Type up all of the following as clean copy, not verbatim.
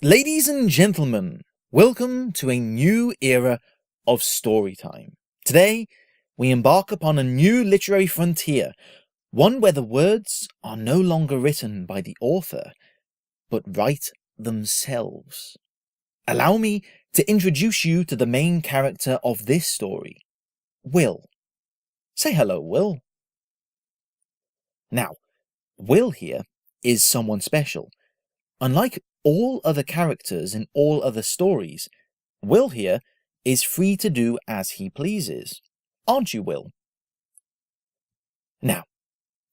Ladies and gentlemen, welcome to a new era of Storytime. Today, we embark upon a new literary frontier, one where the words are no longer written by the author, but write themselves. Allow me to introduce you to the main character of this story, Will. Say hello, Will. Now, Will here is someone special. Unlike all other characters in all other stories, Will here is free to do as he pleases. Aren't you, Will? Now,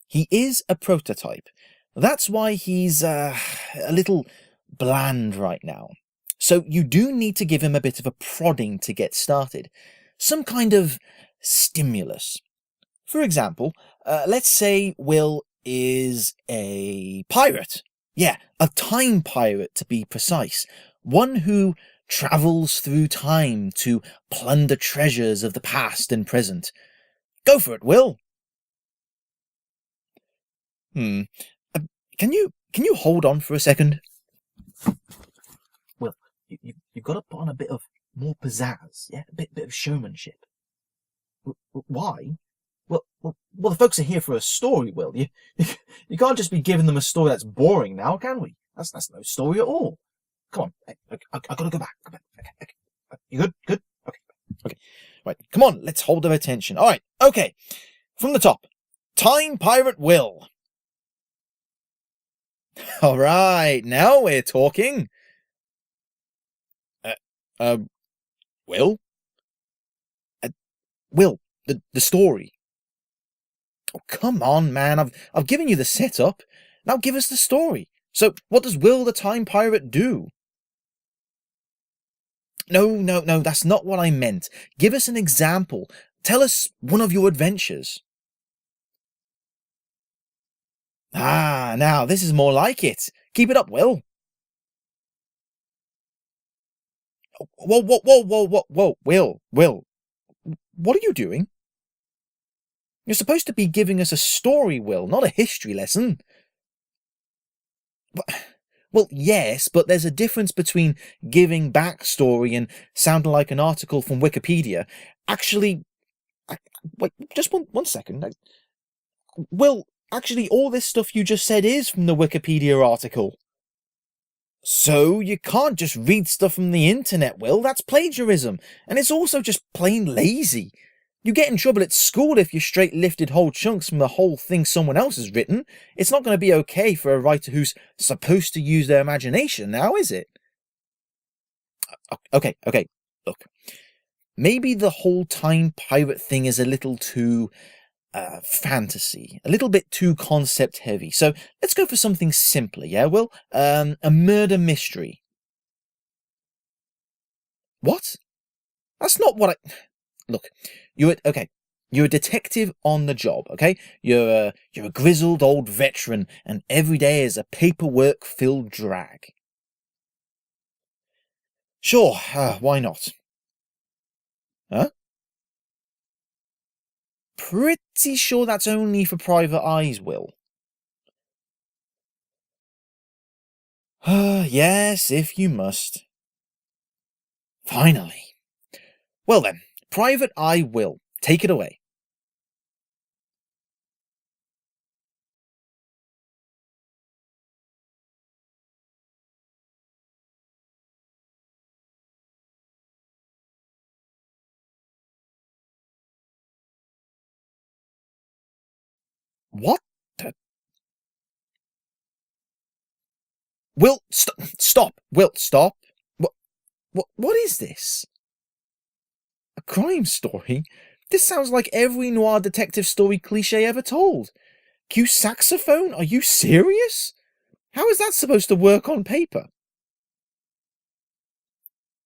he is a prototype. That's why he's a little bland right now. So you do need to give him a bit of a prodding to get started. Some kind of stimulus. For example, let's say Will is a pirate. Yeah, a time pirate to be precise. One who travels through time to plunder treasures of the past and present. Go for it, Will. Can you hold on for a second? Will, you've got to put on a bit of more pizzazz, yeah? A bit of showmanship. Why? Well, the folks are here for a story, Will. You can't just be giving them a story that's boring now, can we? That's no story at all. Come on, I gotta go back. Okay. You good? Good? Okay. Right, come on, let's hold their attention. Alright, okay. From the top. Time Pirate Will. Alright, now we're talking. Will? Will, the story. Oh, come on, man. I've given you the setup. Now give us the story. So, what does Will the Time Pirate do? No, that's not what I meant. Give us an example. Tell us one of your adventures. Ah, now this is more like it. Keep it up, Will. Whoa, Will. What are you doing? You're supposed to be giving us a story, Will, not a history lesson. Well, yes, but there's a difference between giving backstory and sounding like an article from Wikipedia. Actually, wait, just one second. Will, actually, all this stuff you just said is from the Wikipedia article. So you can't just read stuff from the internet, Will. That's plagiarism. And it's also just plain lazy. You get in trouble at school if you straight lifted whole chunks from the whole thing someone else has written. It's not going to be okay for a writer who's supposed to use their imagination now, is it? Okay, look. Maybe the whole time pirate thing is a little too fantasy, a little bit too concept heavy. So let's go for something simpler, yeah, Will? A murder mystery. What? That's not what I... Look, you're a detective on the job, okay? You're a grizzled old veteran, and every day is a paperwork-filled drag. Sure, why not? Huh? Pretty sure that's only for private eyes, Will. Yes, if you must. Finally. Well then. Private Eye Will. Take it away. What the... Will, stop. Will, stop. What is this? A crime story? This sounds like every noir detective story cliche ever told. Cue saxophone? Are you serious? How is that supposed to work on paper?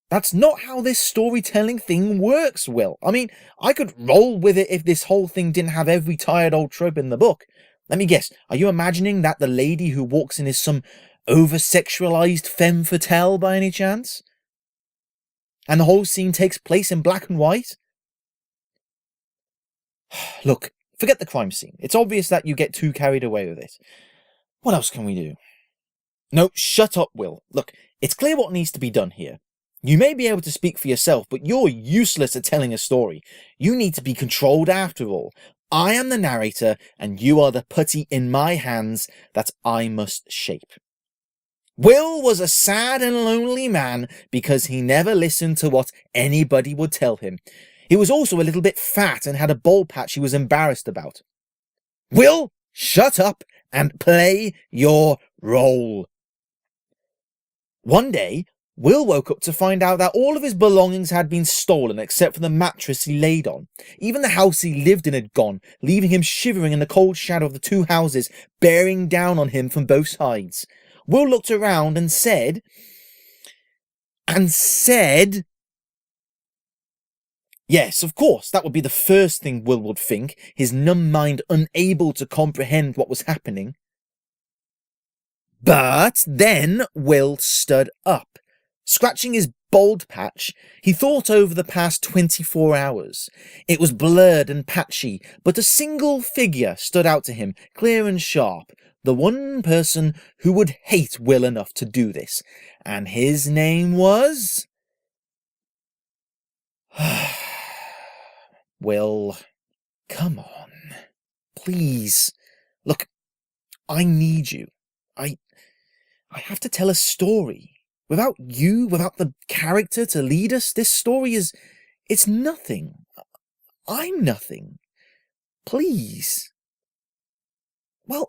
That's not how this storytelling thing works, Will. I mean, I could roll with it if this whole thing didn't have every tired old trope in the book. Let me guess, are you imagining that the lady who walks in is some over-sexualized femme fatale by any chance? And the whole scene takes place in black and white? Look, Forget the crime scene. It's obvious that you get too carried away with it. What else can we do? No, shut up, Will. Look, it's clear what needs to be done here. You may be able to speak for yourself, but you're useless at telling a story. You need to be controlled after all. I am the narrator, and you are the putty in my hands that I must shape. Will was a sad and lonely man because he never listened to what anybody would tell him. He was also a little bit fat and had a bald patch he was embarrassed about. Will, shut up and play your role. One day, Will woke up to find out that all of his belongings had been stolen except for the mattress he laid on. Even the house he lived in had gone, leaving him shivering in the cold shadow of the two houses bearing down on him from both sides. Will looked around and said, yes, of course, that would be the first thing Will would think, his numb mind unable to comprehend what was happening. But then Will stood up. Scratching his bald patch, he thought over the past 24 hours. It was blurred and patchy, but a single figure stood out to him, clear and sharp, the one person who would hate Will enough to do this, and his name was... Will, come on, please. Look, I need you. I have to tell a story. Without you, without the character to lead us, this story it's nothing. I'm nothing. Please. Well,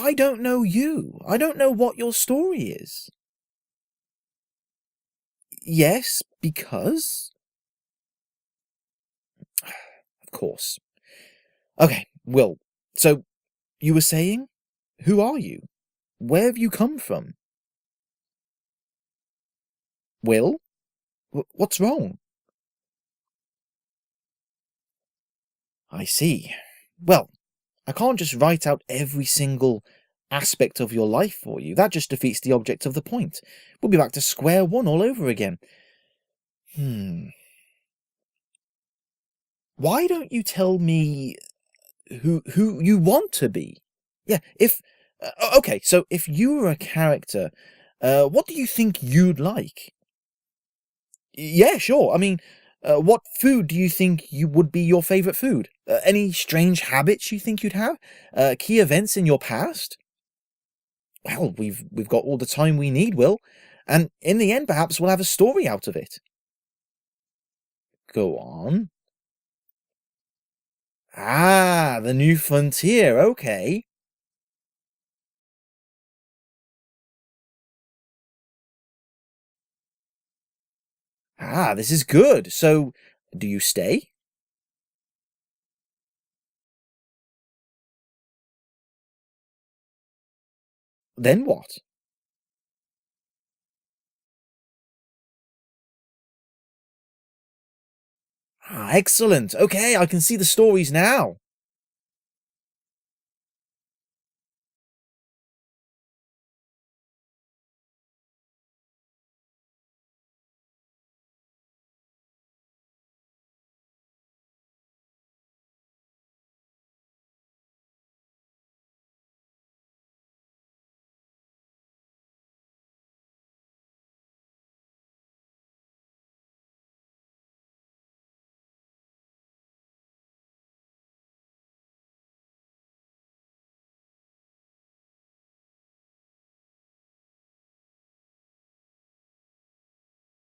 I don't know you. I don't know what your story is. Yes, because... Of course. Okay, Will, so you were saying? Who are you? Where have you come from? Will? What's wrong? I see. Well, I can't just write out every single aspect of your life for you. That just defeats the object of the point. We'll be back to square one all over again. Why don't you tell me who you want to be? Yeah, okay, so if you were a character, what do you think you'd like? Yeah, sure. I mean, what food do you think would be your favourite food? Any strange habits you think you'd have? Key events in your past? Well, we've got all the time we need, Will. And in the end, perhaps we'll have a story out of it. Go on. Ah, the new frontier, okay. Ah, this is good. So, do you stay? Then what? Ah, excellent. Okay, I can see the stories now.